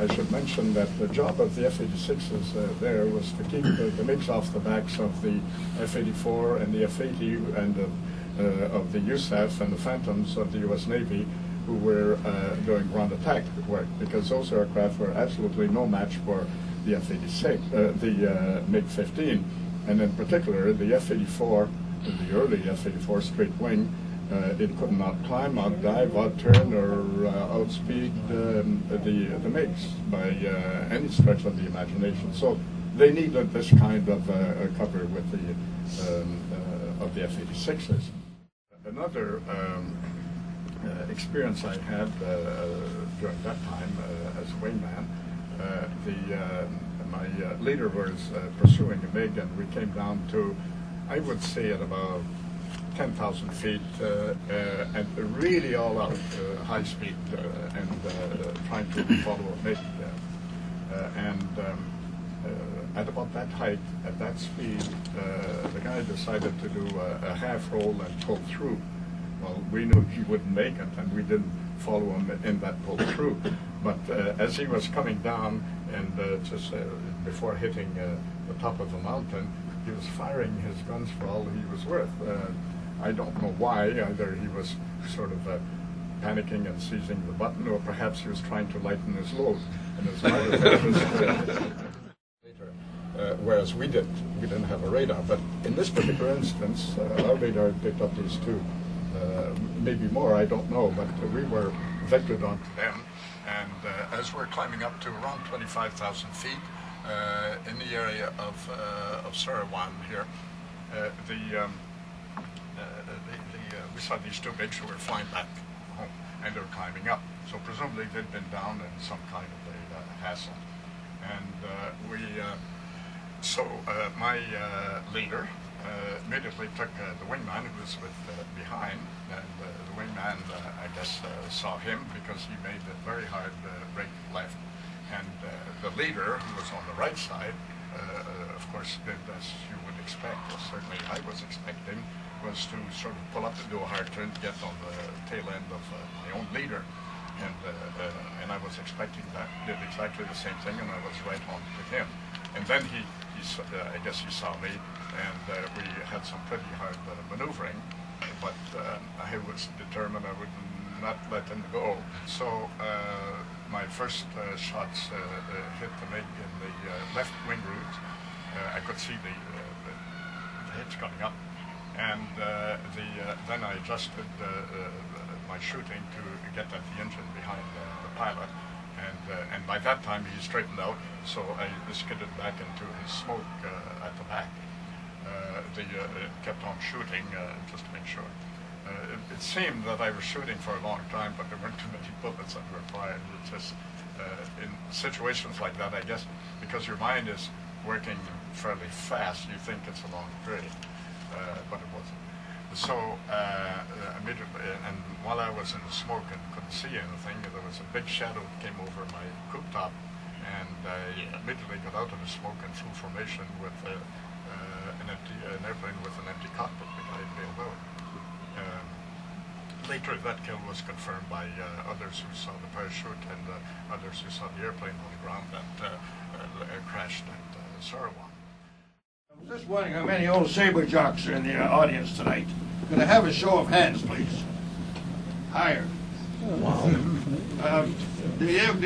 I should mention that the job of the F-86s there was to keep the MiGs off the backs of the F-84 and the F-80 and of the USAF and the Phantoms of the U.S. Navy, who were doing ground attack work, because those aircraft were absolutely no match for the F-86, the MiG-15, and in particular the F-84, the early F-84 straight wing. It could not climb, outdive, outturn, or outspeed the MiGs by any stretch of the imagination. So they needed this kind of cover with the of the F-86s. Another experience I had during that time as a wingman, my leader was pursuing a MiG, and we came down to, I would say, at about 10,000 feet, and really all out, high speed, and trying to follow a MiG. At about that height, at that speed, the guy decided to do a half roll and pull through. Well, we knew he wouldn't make it, and we didn't follow him in that pull through. But as he was coming down, and just before hitting the top of the mountain, he was firing his guns for all he was worth. I don't know why. Either he was sort of panicking and seizing the button, or perhaps he was trying to lighten his load. And his whereas we didn't have a radar. But in this particular instance, our radar picked up these two. Maybe more, I don't know, but we were vectored onto them. And as we're climbing up to around 25,000 feet in the area of Sarawak here, we saw these two MiGs who were flying back home, and they were climbing up. So presumably they'd been down in some kind of a hassle. And my leader immediately took the wingman who was behind, and the wingman, I guess, saw him because he made a very hard break left. And the leader, who was on the right side, of course, did as you would expect, or certainly I was expecting, was to sort of pull up and do a hard turn to get on the tail end of my own leader. And I was expecting that, did exactly the same thing, and I was right on to him. And then I guess he saw me, and we had some pretty hard maneuvering, but I was determined I would not let him go. So my first shots hit the MiG in the left wing root. I could see the hits coming up, and then I adjusted my shooting to get at the engine behind the pilot, and by that time he straightened out, so I skidded back into his smoke at the back. They kept on shooting just to make sure. It seemed that I was shooting for a long time, but there weren't too many bullets that were fired. It just, in situations like that, I guess, because your mind is working fairly fast, you think it's a long period, but it wasn't. So immediately, and while I was in the smoke and couldn't see anything, there was a big shadow that came over my coupe top, and I immediately got out of the smoke and flew formation with an airplane with an empty cockpit that I bailed out. Later, that kill was confirmed by others who saw the parachute and others who saw the airplane on the ground that crashed at Sarawak. I was just wondering how many old Sabre jocks are in the audience tonight. Could I have a show of hands, please? Higher. Wow. Did you have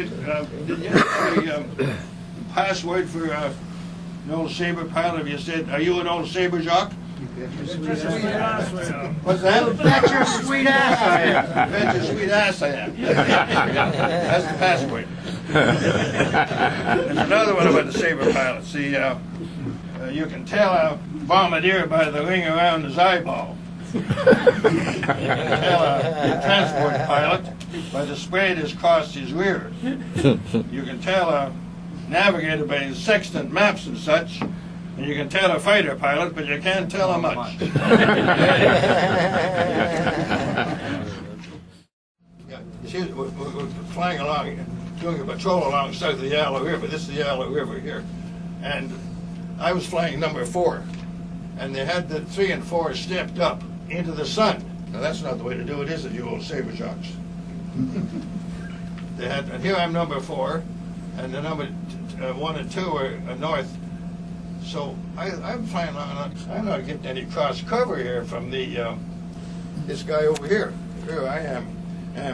the password for an old Sabre pilot? Have you said, are you an old Sabre jock? What's that? Bet your sweet ass I am. Bet your sweet ass I am. That's the password. There's another one about the Sabre pilot. See, you can tell a bombardier by the ring around his eyeball. You can tell a transport pilot by the spread across his rear. You can tell a navigator by his sextant maps and such. And you can tell a fighter pilot, but you can't tell him much. See, we're flying along, doing a patrol along south of the Yellow River. This is the Yellow River here. And I was flying number 4. And they had the 3 and 4 stepped up into the sun. Now that's not the way to do it, is it, you old Sabre jocks? They had, and here I'm number 4. and the number 1 and 2 are north. So I'm flying along. I'm not getting any cross cover here from the this guy over here. Here I am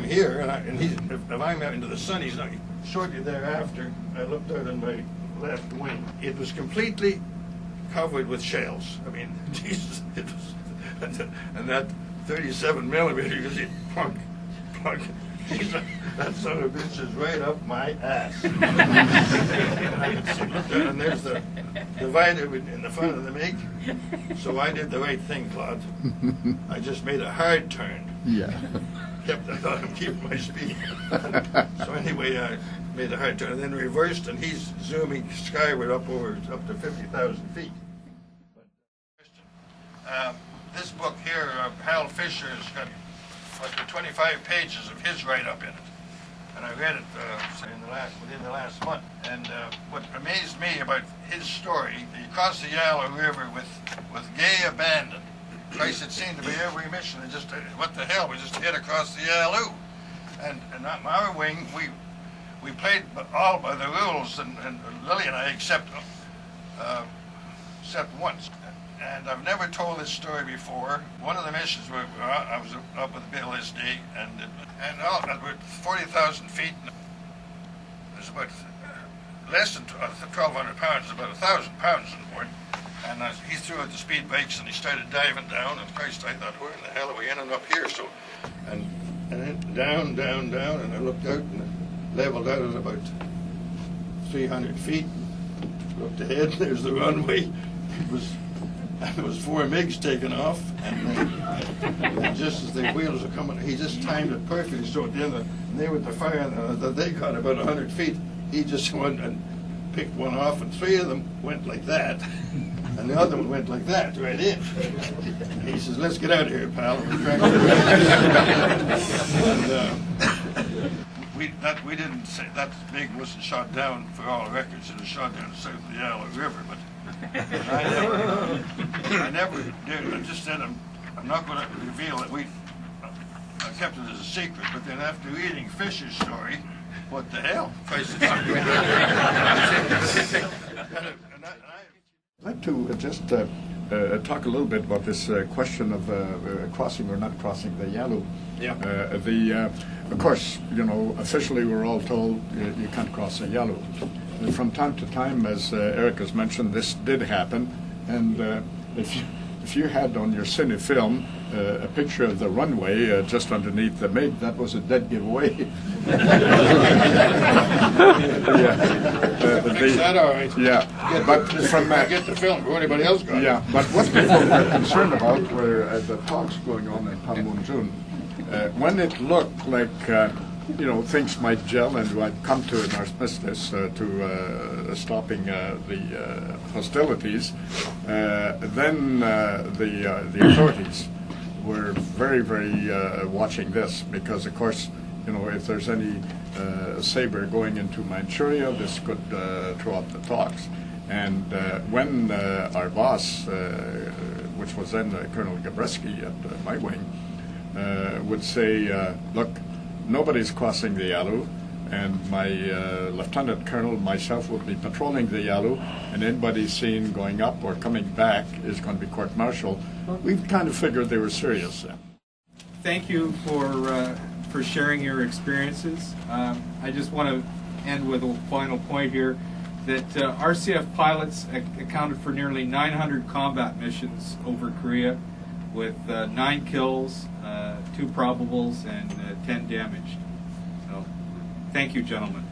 here, and he's, if I'm out into the sun, he's not. Shortly thereafter, I looked out on my left wing. It was completely covered with shells. I mean, Jesus, it was, and that 37 millimeter, you see, plunk. That son of a bitch is right up my ass. And there's the divider in the front of the MiG. So I did the right thing, Claude. I just made a hard turn. Yeah. I thought I'm keeping my speed. So anyway, I made a hard turn and then reversed, and he's zooming skyward up to 50,000 feet. This book here, Hal Fisher, has got like 25 pages of his write-up in it, and I read it within the last month. And what amazed me about his story, he crossed the Yellow River with gay abandon. Christ, it seemed to be every mission, and just what the hell, we just hit across the Yalu. And on our wing, we played all by the rules, and Lily and I, except once. And I've never told this story before. One of the missions where I was up with Bill this day, and about 40,000 feet. There's about less than 1,200 pounds, about 1,000 pounds on board. And he threw out the speed brakes and he started diving down. And Christ, I thought, where in the hell are we ending up here? So, and then down, and I looked out and it leveled out at about 300 feet. Looked ahead. There's the runway. It was 4 MiGs taking off, and just as the wheels were coming, he just timed it perfectly. So at the end, they were the fire that they got about 100 feet. He just went and picked one off, and 3 of them went like that, and the other one went like that right in. And he says, "Let's get out of here, pal." And we didn't say that MiG wasn't shot down for all records. It was shot down south of the Yellow River, but. I never did. I just said I'm not going to reveal it. I kept it as a secret. But then after reading Fisher's story, what the hell? I'd like to just talk a little bit about this question of crossing or not crossing the Yalu. Yeah. Of course, officially we're all told you can't cross the Yalu. From time to time, as Eric has mentioned, this did happen, and if you had on your cine film a picture of the runway just underneath the MiG, that was a dead giveaway. Fix that all right. Yeah, but from that, get the film for anybody else got it. Yeah, but what people were concerned about were the talks going on in Panmunjom. When it looked like things might gel and might come to an armistice to stopping the hostilities, then the authorities were very, very watching this, because, of course, if there's any Sabre going into Manchuria, this could throw up the talks. And when our boss, which was then Colonel Gabreski at my wing, would say, look, nobody's crossing the Yalu, and my lieutenant colonel, myself, will be patrolling the Yalu, and anybody seen going up or coming back is going to be court-martialed. We kind of figured they were serious then. Thank you for sharing your experiences. I just want to end with a final point here, that RCF pilots accounted for nearly 900 combat missions over Korea, with 9 kills, 2 probables, and 10 damaged. So, thank you, gentlemen.